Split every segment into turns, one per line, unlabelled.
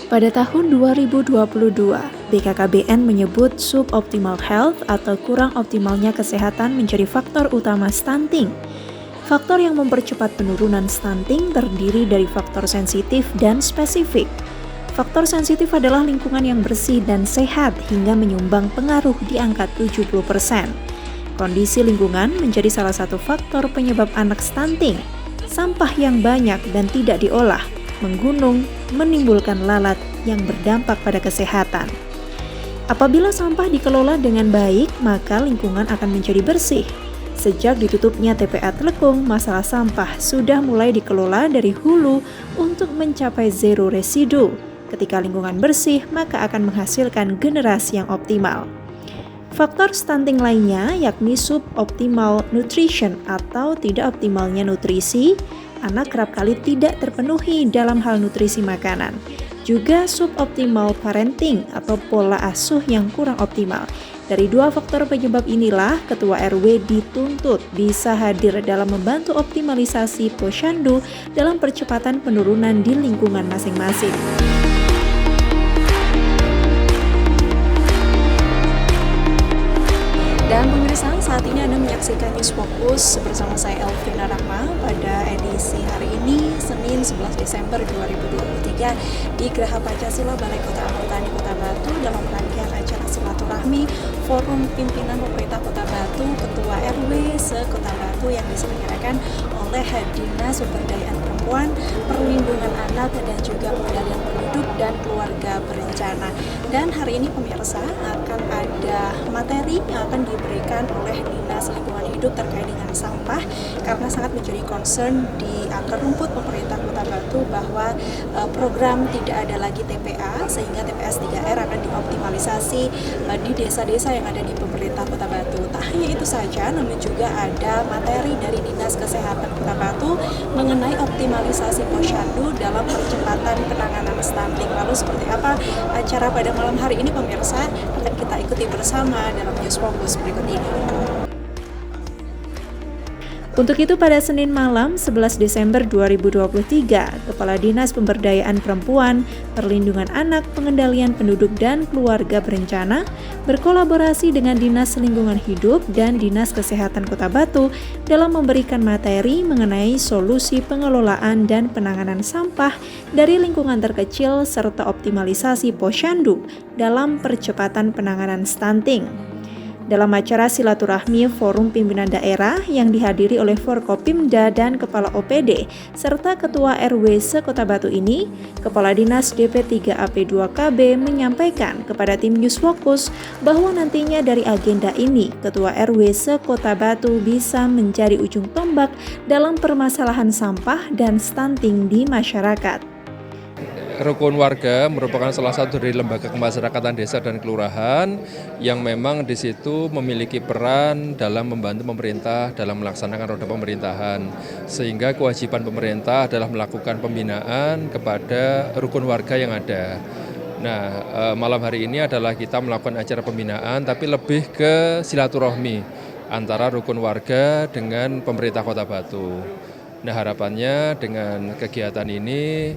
Pada tahun 2022, BKKBN menyebut suboptimal health atau kurang optimalnya kesehatan menjadi faktor utama stunting. Faktor yang mempercepat penurunan stunting terdiri dari faktor sensitif dan spesifik. Faktor sensitif adalah lingkungan yang bersih dan sehat hingga menyumbang pengaruh di angka 70%. Kondisi lingkungan menjadi salah satu faktor penyebab anak stunting. Sampah yang banyak dan tidak diolah, menggunung, menimbulkan lalat yang berdampak pada kesehatan. Apabila sampah dikelola dengan baik, maka lingkungan akan menjadi bersih. Sejak ditutupnya TPA Telekung, masalah sampah sudah mulai dikelola dari hulu untuk mencapai zero residu. Ketika lingkungan bersih, maka akan menghasilkan generasi yang optimal. Faktor stunting lainnya yakni suboptimal nutrition atau tidak optimalnya nutrisi. Anak kerap kali tidak terpenuhi dalam hal nutrisi makanan. Juga suboptimal parenting atau pola asuh yang kurang optimal. Dari dua faktor penyebab inilah, Ketua RW dituntut bisa hadir dalam membantu optimalisasi posyandu dalam percepatan penurunan di lingkungan masing-masing. Dan pemirsa, saat ini Anda menyaksikan News Focus bersama saya Elvina Rahma pada edisi hari ini, Senin 11 Desember 2023 di Geraha Pancasila Balai Kota Ahmad Yani Kota Batu dalam rangkaian acara silaturahmi Forum Pimpinan Pemerintah Kota Batu, Ketua RW se-Kota Batu yang diselenggarakan oleh Dinas Pemberdayaan Perempuan, Perlindungan Anak, dan juga Pengendalian Penduduk dan Keluarga Berencana. Dan hari ini pemirsa akan ada materi yang akan diberikan oleh Dinas Lingkungan Hidup terkait dengan sampah karena sangat menjadi concern di akar rumput pemerintah Kota Batu bahwa program tidak ada lagi TPA sehingga TPS 3R akan dioptimalisasi di desa-desa yang ada di pemerintah Kota Batu. Tak hanya itu saja, namun juga ada materi dari Dinas Kesehatan Kota Batu mengenai optimalisasi posyandu dalam percepatan penanganan stunting. Lalu seperti apa acara pada malam hari ini pemirsa akan kita ikuti bersama dalam News Focus berikut ini. Untuk itu pada Senin malam 11 Desember 2023, Kepala Dinas Pemberdayaan Perempuan, Perlindungan Anak, Pengendalian Penduduk dan Keluarga Berencana berkolaborasi dengan Dinas Lingkungan Hidup dan Dinas Kesehatan Kota Batu dalam memberikan materi mengenai solusi pengelolaan dan penanganan sampah dari lingkungan terkecil serta optimalisasi posyandu dalam percepatan penanganan stunting. Dalam acara silaturahmi Forum Pimpinan Daerah yang dihadiri oleh Forkopimda dan Kepala OPD serta Ketua RW se-Kota Batu ini, Kepala Dinas DP3AP2KB menyampaikan kepada tim News Focus bahwa nantinya dari agenda ini, Ketua RW se-Kota Batu bisa menjadi ujung tombak dalam permasalahan sampah dan stunting di masyarakat.
Rukun warga merupakan salah satu dari lembaga kemasyarakatan desa dan kelurahan yang memang di situ memiliki peran dalam membantu pemerintah dalam melaksanakan roda pemerintahan. Sehingga kewajiban pemerintah adalah melakukan pembinaan kepada rukun warga yang ada. Nah, malam hari ini adalah kita melakukan acara pembinaan tapi lebih ke silaturahmi antara rukun warga dengan pemerintah Kota Batu. Nah, harapannya dengan kegiatan ini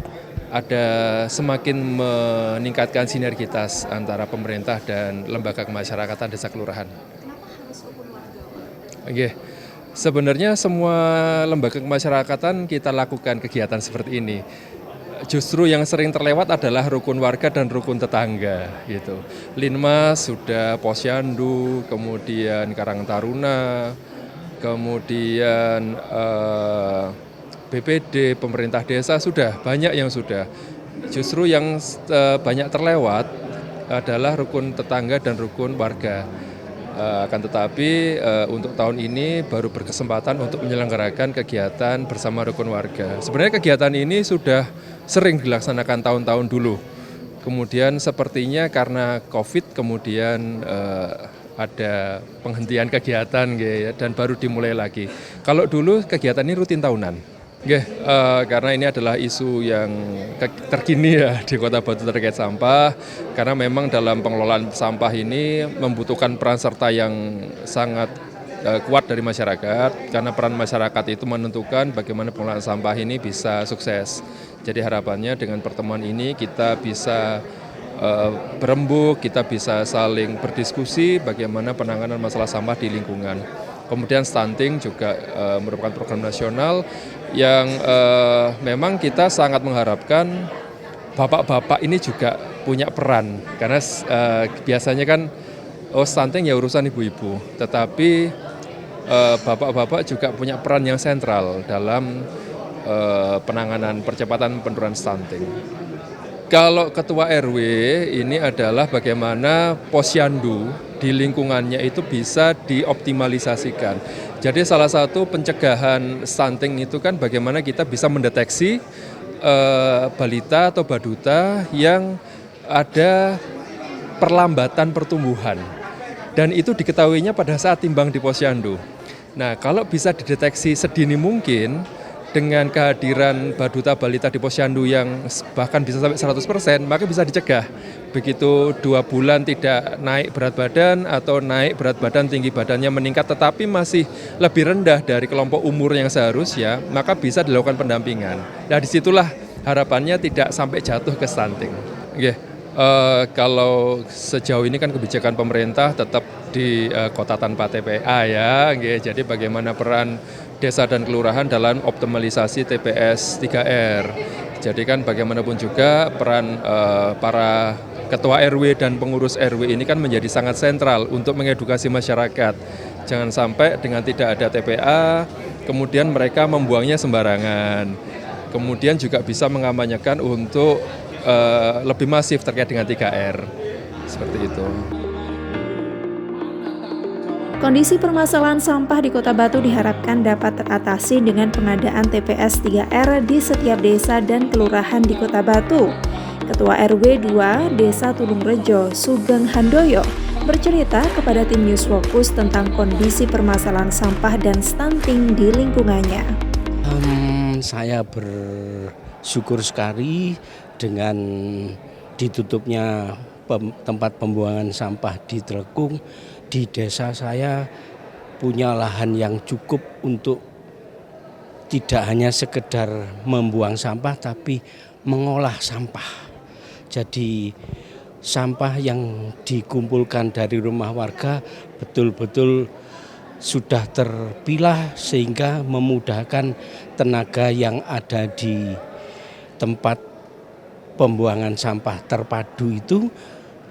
ada semakin meningkatkan sinergitas antara pemerintah dan lembaga kemasyarakatan desa kelurahan. Oke, sebenarnya semua lembaga kemasyarakatan kita lakukan kegiatan seperti ini. Justru yang sering terlewat adalah rukun warga dan rukun tetangga gitu. Linmas sudah, Posyandu, kemudian Karang Taruna, kemudian BPD, pemerintah desa sudah, banyak yang sudah. Justru yang banyak terlewat adalah rukun tetangga dan rukun warga. Akan tetapi untuk tahun ini baru berkesempatan untuk menyelenggarakan kegiatan bersama rukun warga. Sebenarnya kegiatan ini sudah sering dilaksanakan tahun-tahun dulu. Kemudian sepertinya karena COVID kemudian ada penghentian kegiatan dan baru dimulai lagi. Kalau dulu kegiatan ini rutin tahunan. Karena ini adalah isu yang terkini ya di Kota Batu terkait sampah, karena memang dalam pengelolaan sampah ini membutuhkan peran serta yang sangat kuat dari masyarakat, karena peran masyarakat itu menentukan bagaimana pengelolaan sampah ini bisa sukses. Jadi harapannya dengan pertemuan ini kita bisa berembuk, kita bisa saling berdiskusi bagaimana penanganan masalah sampah di lingkungan. Kemudian stunting juga merupakan program nasional yang memang kita sangat mengharapkan bapak-bapak ini juga punya peran, karena biasanya kan stunting ya urusan ibu-ibu, tetapi bapak-bapak juga punya peran yang sentral dalam penanganan percepatan penurunan stunting. Kalau ketua RW ini adalah bagaimana posyandu di lingkungannya itu bisa dioptimalisasikan. Jadi salah satu pencegahan stunting itu kan bagaimana kita bisa mendeteksi balita atau baduta yang ada perlambatan pertumbuhan. Dan itu diketahuinya pada saat timbang di posyandu. Nah, kalau bisa dideteksi sedini mungkin dengan kehadiran baduta balita di posyandu yang bahkan bisa sampai 100%, maka bisa dicegah. Begitu 2 bulan tidak naik berat badan atau naik berat badan, tinggi badannya meningkat tetapi masih lebih rendah dari kelompok umur yang seharusnya, maka bisa dilakukan pendampingan. Nah, disitulah harapannya tidak sampai jatuh ke stunting. Kalau sejauh ini kan kebijakan pemerintah tetap di kota tanpa TPA ya, jadi bagaimana peran desa dan kelurahan dalam optimalisasi TPS 3R. Jadi kan bagaimanapun juga peran para ketua RW dan pengurus RW ini kan menjadi sangat sentral untuk mengedukasi masyarakat. Jangan sampai dengan tidak ada TPA, kemudian mereka membuangnya sembarangan. Kemudian juga bisa mengampanyekan untuk lebih masif terkait dengan 3R, seperti itu.
Kondisi permasalahan sampah di Kota Batu diharapkan dapat teratasi dengan pengadaan TPS 3R di setiap desa dan kelurahan di Kota Batu. Ketua RW 2 Desa Tulungrejo, Sugeng Handoyo, bercerita kepada tim News Focus tentang kondisi permasalahan sampah dan stunting di lingkungannya.
Saya bersyukur sekali dengan ditutupnya tempat pembuangan sampah di Telekung. Di desa saya punya lahan yang cukup untuk tidak hanya sekedar membuang sampah tapi mengolah sampah. Jadi sampah yang dikumpulkan dari rumah warga betul-betul sudah terpilah sehingga memudahkan tenaga yang ada di tempat pembuangan sampah terpadu itu,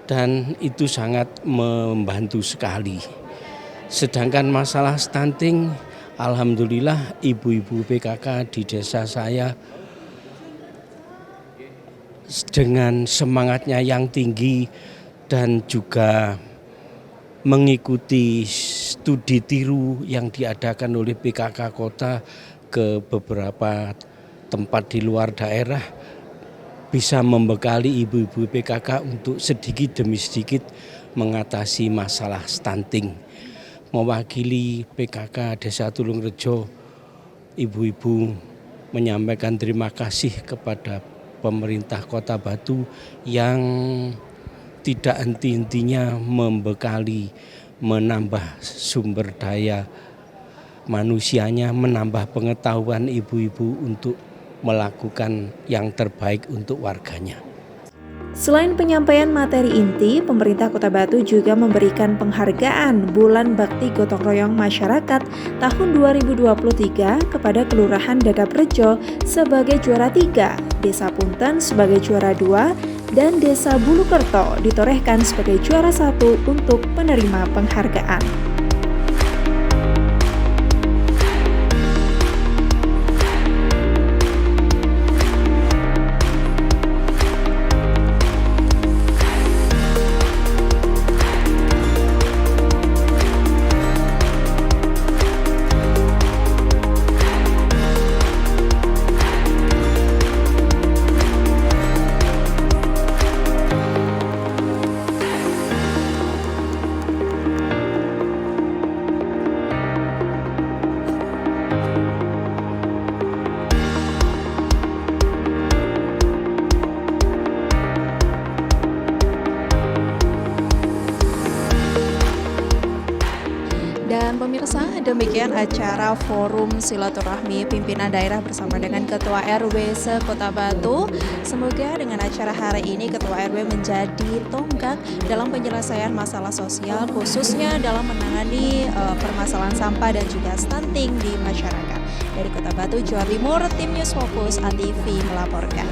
dan itu sangat membantu sekali. Sedangkan masalah stunting, alhamdulillah ibu-ibu PKK di desa saya dengan semangatnya yang tinggi dan juga mengikuti studi tiru yang diadakan oleh PKK Kota ke beberapa tempat di luar daerah, bisa membekali ibu-ibu PKK untuk sedikit demi sedikit mengatasi masalah stunting. Mewakili PKK Desa Tulungrejo, ibu-ibu menyampaikan terima kasih kepada pemerintah Kota Batu yang tidak henti-hentinya membekali, menambah sumber daya manusianya, menambah pengetahuan ibu-ibu untuk melakukan yang terbaik untuk warganya.
Selain penyampaian materi inti, pemerintah Kota Batu juga memberikan penghargaan Bulan Bakti Gotong Royong Masyarakat tahun 2023 kepada Kelurahan Dadaprejo sebagai juara 3, Desa Punten sebagai juara 2, dan Desa Bulukerto ditorehkan sebagai juara 1 untuk penerima penghargaan.
pemirsa, demikian acara forum silaturahmi pimpinan daerah bersama dengan Ketua RW se-Kota Batu. Semoga dengan acara hari ini Ketua RW menjadi tonggak dalam penyelesaian masalah sosial, khususnya dalam menangani permasalahan sampah dan juga stunting di masyarakat. Dari Kota Batu, Jawa Timur, tim News Fokus ATV melaporkan.